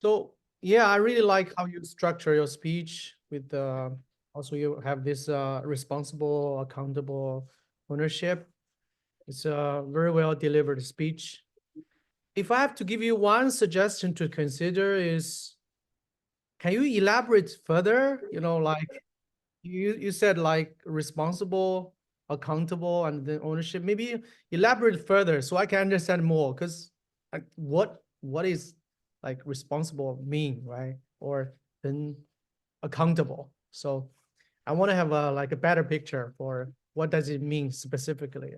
so, yeah, I really like how you structure your speech with also you have this responsible, accountable ownership. It's a very well delivered speech. If I have to give you one suggestion to consider is, can you elaborate further? You know, like you said, like responsible, accountable, and then ownership. Maybe elaborate further so I can understand more. Because what is like responsible mean, right? Or then accountable. So I want to have like a better picture for what does it mean specifically.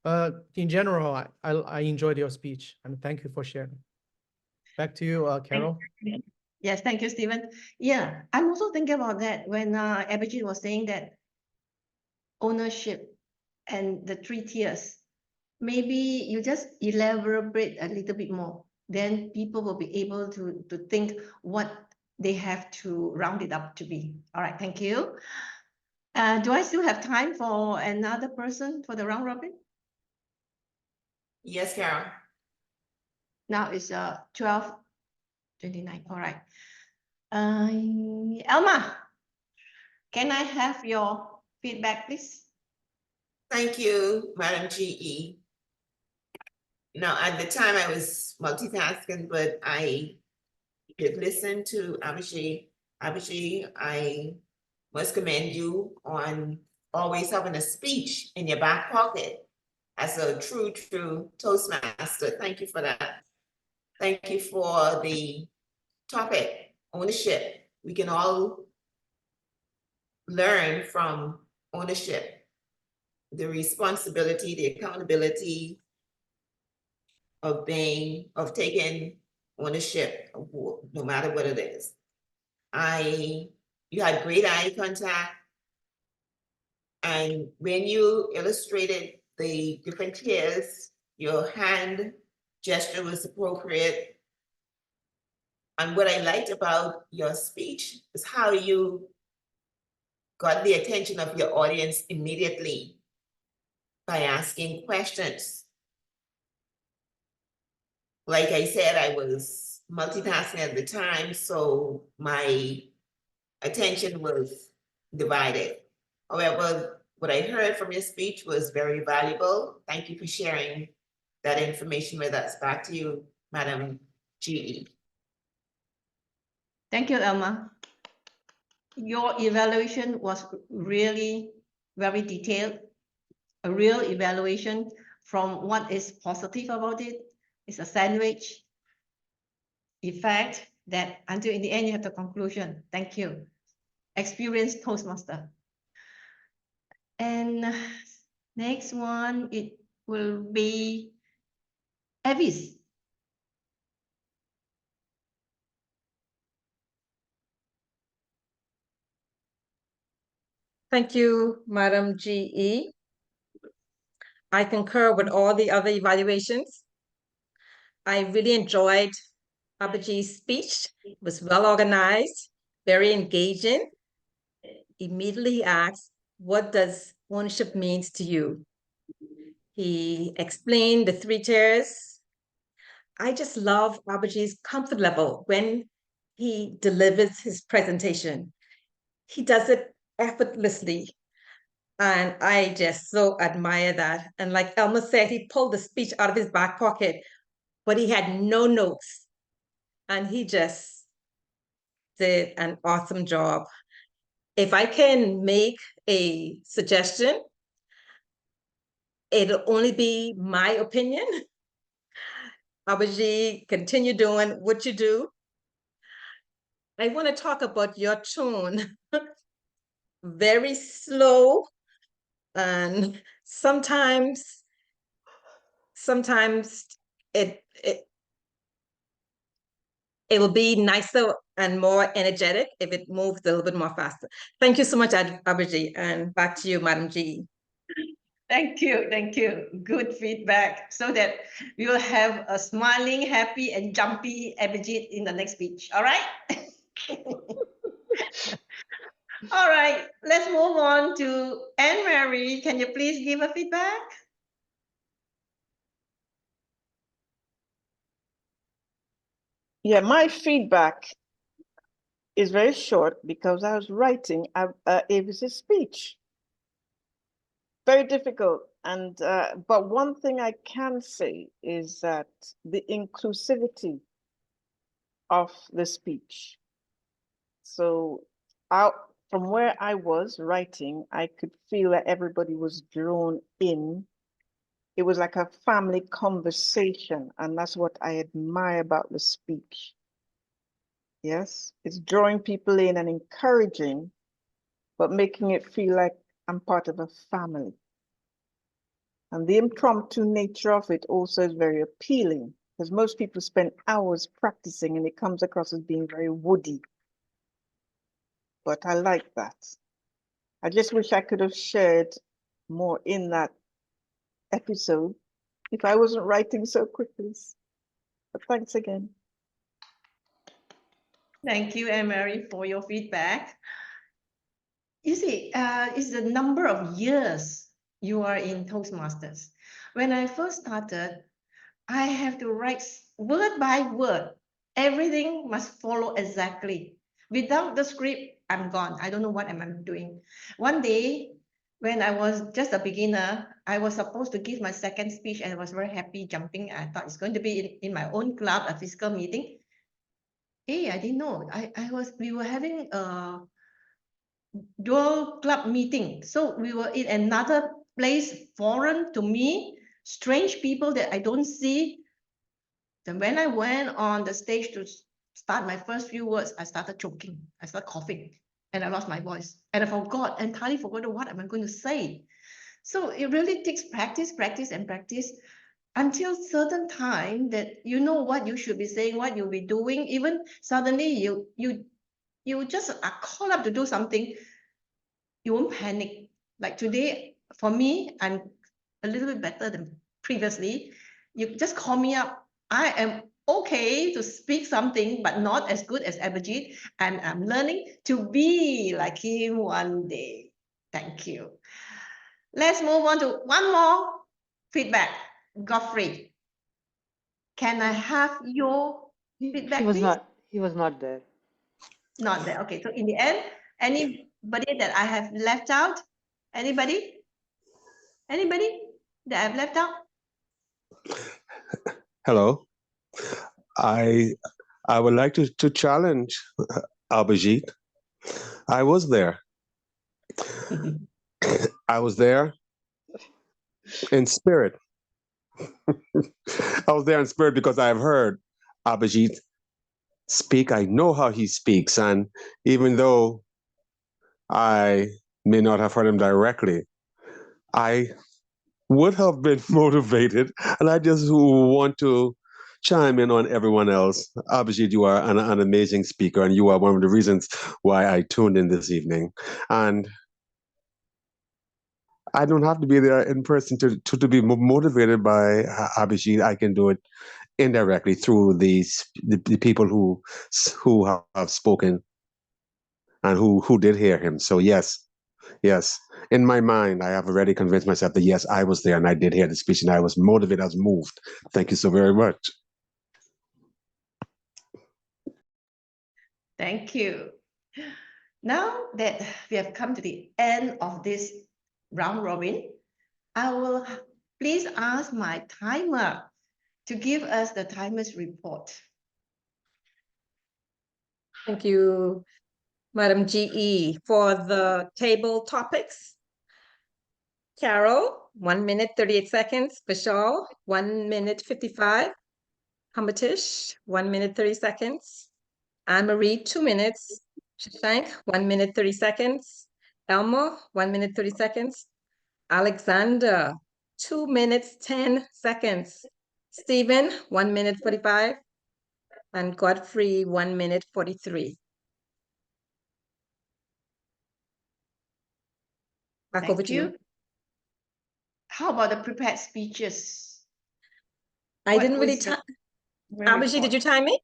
In general, I enjoyed your speech and thank you for sharing. Back to you, Carol. Yes, thank you, Stephen. Yeah, I'm also thinking about that when Abhijit was saying that ownership and the 3 tiers. Maybe you just elaborate a little bit more. Then people will be able to think what they have to round it up to be. All right, thank you. Do I still have time for another person for the round robin? Yes, Carol. Now it's 12:29. All right. Elma, can I have your feedback, please? Thank you, Madam GE. Now, at the time I was multitasking, but I did listen to Abhishek. Abhishek, I must commend you on always having a speech in your back pocket as a true Toastmaster. Thank you for that. Thank you for the topic, ownership. We can all learn from ownership, the responsibility, the accountability of taking ownership, no matter what it is. You had great eye contact. And when you illustrated the different tiers, your hand gesture was appropriate. And what I liked about your speech is how you got the attention of your audience immediately by asking questions. Like I said, I was multitasking at the time, so my attention was divided. However, what I heard from your speech was very valuable. Thank you for sharing that information with us. Back to you, Madam GE. Thank you, Elma. Your evaluation was really very detailed, a real evaluation from what is positive about it. It's a sandwich effect that until in the end you have the conclusion. Thank you. Experienced Toastmaster. And next one, it will be Avis. Thank you, Madam GE. I concur with all the other evaluations. I really enjoyed Abaji's speech. It was well organized, very engaging. Immediately he asked, what does ownership means to you? He explained the 3 tiers. I just love Abaji's comfort level when he delivers his presentation. He does it effortlessly. And I just so admire that. And like Elma said, he pulled the speech out of his back pocket, but he had no notes. And he just did an awesome job. If I can make a suggestion, it'll only be my opinion. Abaji, continue doing what you do. I want to talk about your tone. Very slow, and sometimes it will be nicer and more energetic if it moves a little bit more faster. Thank you so much, Abaji, and back to you, Madam G. Thank you, thank you. Good feedback so that we will have a smiling, happy, and jumpy Abhijit in the next speech. All right? All right, let's move on to Anne-Marie. Can you please give a feedback? Yeah, my feedback is very short because I was writing Avis's speech. Very difficult. And but one thing I can say is that the inclusivity of the speech. So from where I was writing, I could feel that everybody was drawn in. It was like a family conversation, and that's what I admire about the speech. Yes, it's drawing people in and encouraging, but making it feel like I'm part of a family. And the impromptu nature of it also is very appealing because most people spend hours practicing and it comes across as being very woody. But I like that. I just wish I could have shared more in that episode if I wasn't writing so quickly. But thanks again. Thank you, Anne-Marie, for your feedback. You see, it's the number of years you are in Toastmasters. When I first started, I have to write word by word. Everything must follow exactly. Without the script, I'm gone. I don't know what am I doing. One day, when I was just a beginner, I was supposed to give my second speech and I was very happy jumping. I thought it's going to be in my own club, a physical meeting. Hey, I didn't know. We were having a dual club meeting. So we were in another place, foreign to me, strange people that I don't see. Then when I went on the stage to start my first few words, I started choking. I started coughing and I lost my voice. And I entirely forgot what am I going to say. So it really takes practice, practice, and practice until certain time that you know what you should be saying, what you'll be doing. Even suddenly you just are called up to do something, you won't panic. Like today, for me, I'm a little bit better than previously. You just call me up. I am okay to speak something, but not as good as Abhijit. And I'm learning to be like him one day. Thank you. Let's move on to one more feedback. Godfrey, can I have your feedback, He was please? not there. Not there. Okay, so in the end, anybody that I have left out? Anybody? Anybody that I've left out? Hello. I would like to challenge Abhijit. I was there. I was there in spirit. I was there in spirit because I've heard Abhijit speak. I know how he speaks. And even though I may not have heard him directly, I would have been motivated. And I just want to chime in on everyone else. Abhijit, you are an amazing speaker, and you are one of the reasons why I tuned in this evening. And I don't have to be there in person to be motivated by Abhijit. I can do it indirectly through the people who have spoken and who did hear him. So yes, in my mind, I have already convinced myself that yes, I was there and I did hear the speech and I was motivated, I was moved. Thank you so very much. Thank you. Now that we have come to the end of this round robin, I will please ask my timer to give us the timer's report. Thank you, Madam GE, for the table topics. Carol, 1 minute, 38 seconds. Vishal, 1 minute, 55. Hamatish, 1 minute, 30 seconds. Anne-Marie, 2 minutes. Shashank, 1 minute, 30 seconds. Elmo, 1 minute, 30 seconds. Alexander, 2 minutes, 10 seconds. Stephen, 1 minute, 45. And Godfrey, 1 minute, 43. Back over Thank to you. you. How about the prepared speeches? I What didn't really was the time. Abhijit, did you time me?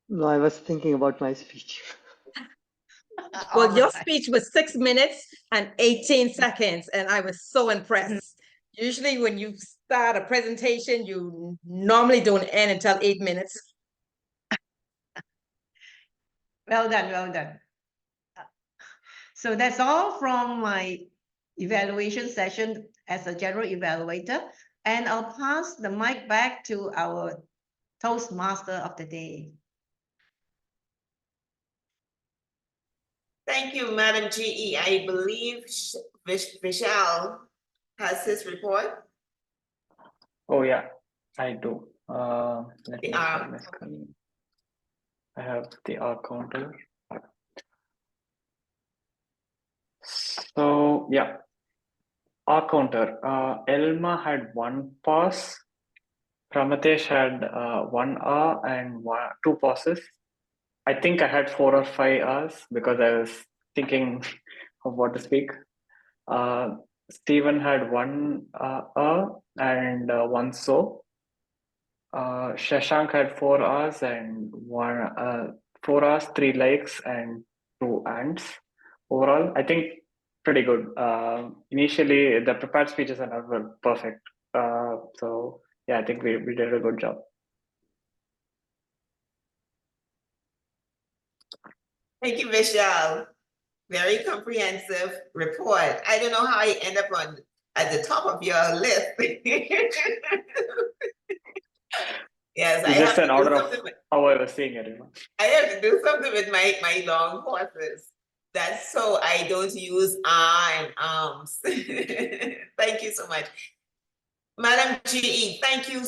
No, I was thinking about my speech. Well, your Alright. speech was 6 minutes and 18 seconds, and I was so impressed. Usually when you start a presentation, you normally don't end until 8 minutes. Well done, well done. So that's all from my evaluation session as a general evaluator. And I'll pass the mic back to our Toastmaster of the day. Thank you, Madam GE. I believe Vishal has his report. Oh yeah, I do. Let The me R. share my screen. I have the R counter. So yeah, R counter. Elma had 1 pass. Pramatesh had 1 R and 2 passes. I think I had 4 or 5 R's because I was thinking of what to speak. Stephen had 1 R and 1 so. Shashank had 4 R's and 4 R's, 3 likes, and 2 ands. Overall, I think pretty good. Initially, the prepared speeches are not perfect. So yeah, I think we did a good job. Thank you, Vishal. Very comprehensive report. I don't know how I end up at the top of your list. Yes, I It's just have an to do order of something with, how I was saying it, I have to do something with my long horses. That's so I don't use and arms. Thank you so much. Madam GE, thank you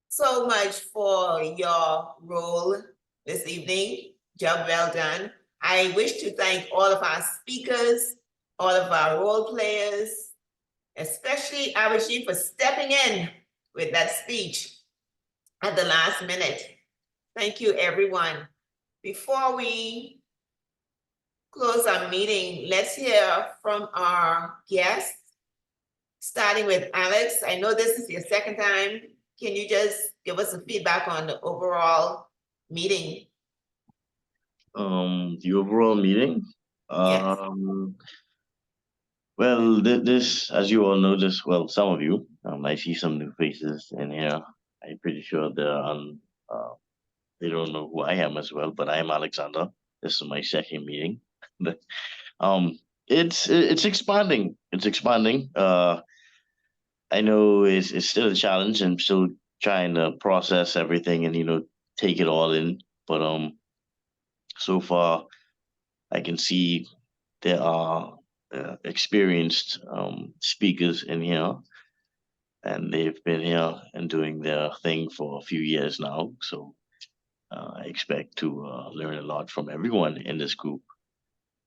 so much for your role this evening. Job well done. I wish to thank all of our speakers, all of our role players, especially Abishi for stepping in with that speech at the last minute. Thank you, everyone. Before we close our meeting, let's hear from our guests, starting with Alex. I know this is your second time. Can you just give us some feedback on the overall meeting? The overall meeting. Yes. Well, this, as you all know, this, well, some of you, I see some new faces in here. I'm pretty sure they don't know who I am as well, but I am Alexander. This is my second meeting. But it's expanding. It's expanding. I know it's still a challenge. I'm still trying to process everything and take it all in. But so far I can see there are experienced speakers in here, and they've been here and doing their thing for a few years now. So I expect to learn a lot from everyone in this group,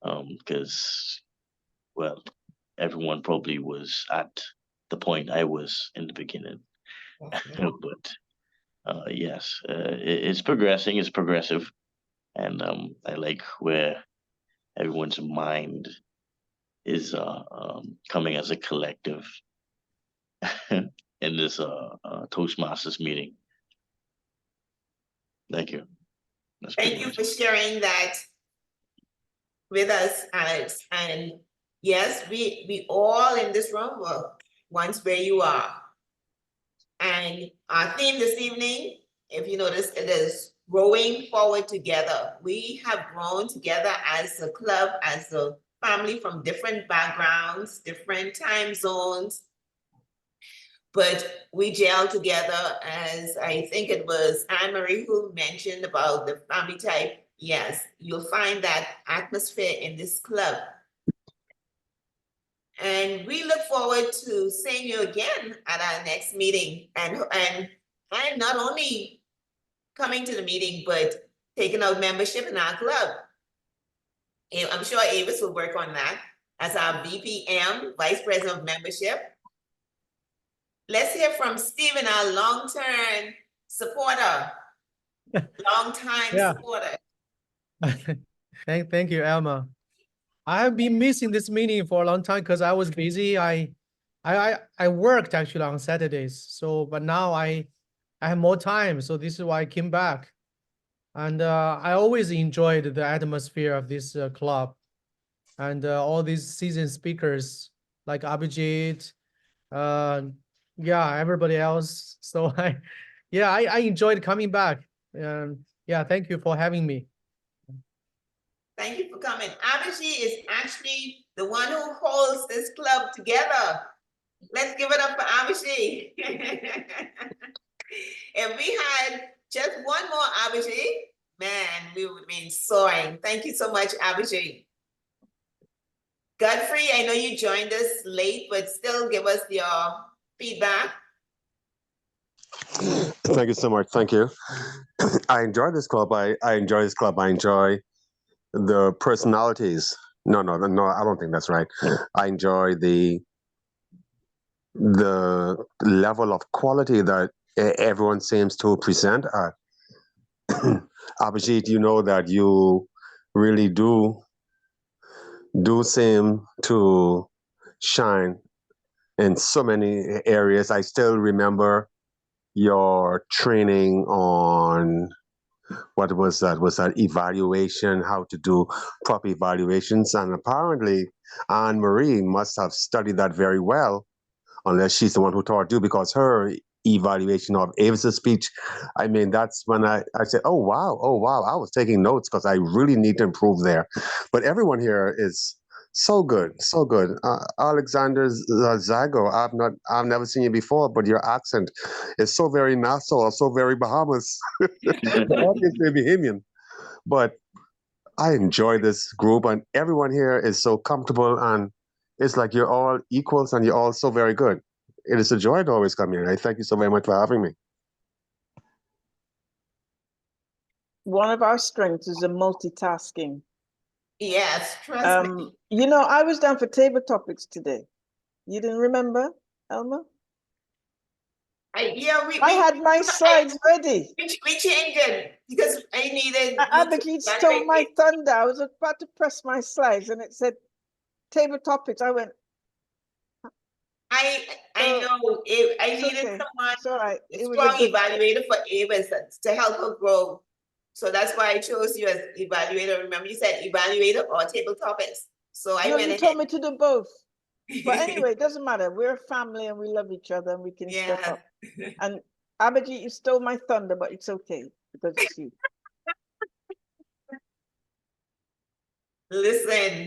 because, well, everyone probably was at the point I was in the beginning. But yes, it's progressing. It's progressive, and I like where everyone's mind is coming as a collective in this Toastmasters meeting. Thank you. That's Thank pretty you much for it. sharing that with us, Alex. And yes, we all in this room were once where you are. And our theme this evening, if you notice, it is growing forward together. We have grown together as a club, as a family from different backgrounds, different time zones, but we gel together. As I think it was Anne-Marie who mentioned about the family type. Yes, you'll find that atmosphere in this club. And we look forward to seeing you again at our next meeting, and not only coming to the meeting, but taking out membership in our club. And I'm sure Avis will work on that as our VPM, Vice President of Membership. Let's hear from Stephen, our long-term supporter, long-time Yeah. supporter. Thank you, Elma. I have been missing this meeting for a long time because I was busy. I worked actually on Saturdays. So, but now I have more time. So this is why I came back. And I always enjoyed the atmosphere of this club, and all these seasoned speakers like Abhijit, yeah, everybody else. So I enjoyed coming back. Yeah, thank you for having me. Thank you for coming. Abishi is actually the one who holds this club together. Let's give it up for Abishi. If we had just one more Abishi, man, we would be soaring. Thank you so much, Abishi. Godfrey, I know you joined us late, but still give us your feedback. Thank you so much. Thank you. I enjoy this club. I enjoy this club. I enjoy the personalities. No, I don't think that's right. I enjoy the level of quality that everyone seems to present at. Abhijit, you know that you really do seem to shine in so many areas. I still remember your training on what was that? Was that evaluation, how to do proper evaluations? And apparently Anne-Marie must have studied that very well, unless she's the one who taught you, because her evaluation of Avis's speech, I mean, that's when I said, oh, wow. I was taking notes because I really need to improve there. But everyone here is so good, so good. Alexander Zago, I've never seen you before, but your accent is so very Nassau, so very Bahamas. Obviously Bahamian. But I enjoy this group, and everyone here is so comfortable, and it's like you're all equals and you're all so very good. It is a joy to always come here. I thank you so very much for having me. One of our strengths is the multitasking. Yes, trust me. You know, I was down for table topics today. You didn't remember, Elma? Yeah, I had my slides ready. we changed it because I needed. Abhijit stole my thunder. I was about to press my slides and it said table topics. I went. I So, know I needed okay. someone, It's all right. a It was a strong good. evaluator for Avis to help her grow. So that's why I chose you as evaluator. Remember, you said evaluator or table topics. So I No, went you ahead. told me to do both. But anyway, it doesn't matter. We're a family and we love each other and we can step Yeah. up. And Abhijit, you stole my thunder, but it's okay because it's you. Listen,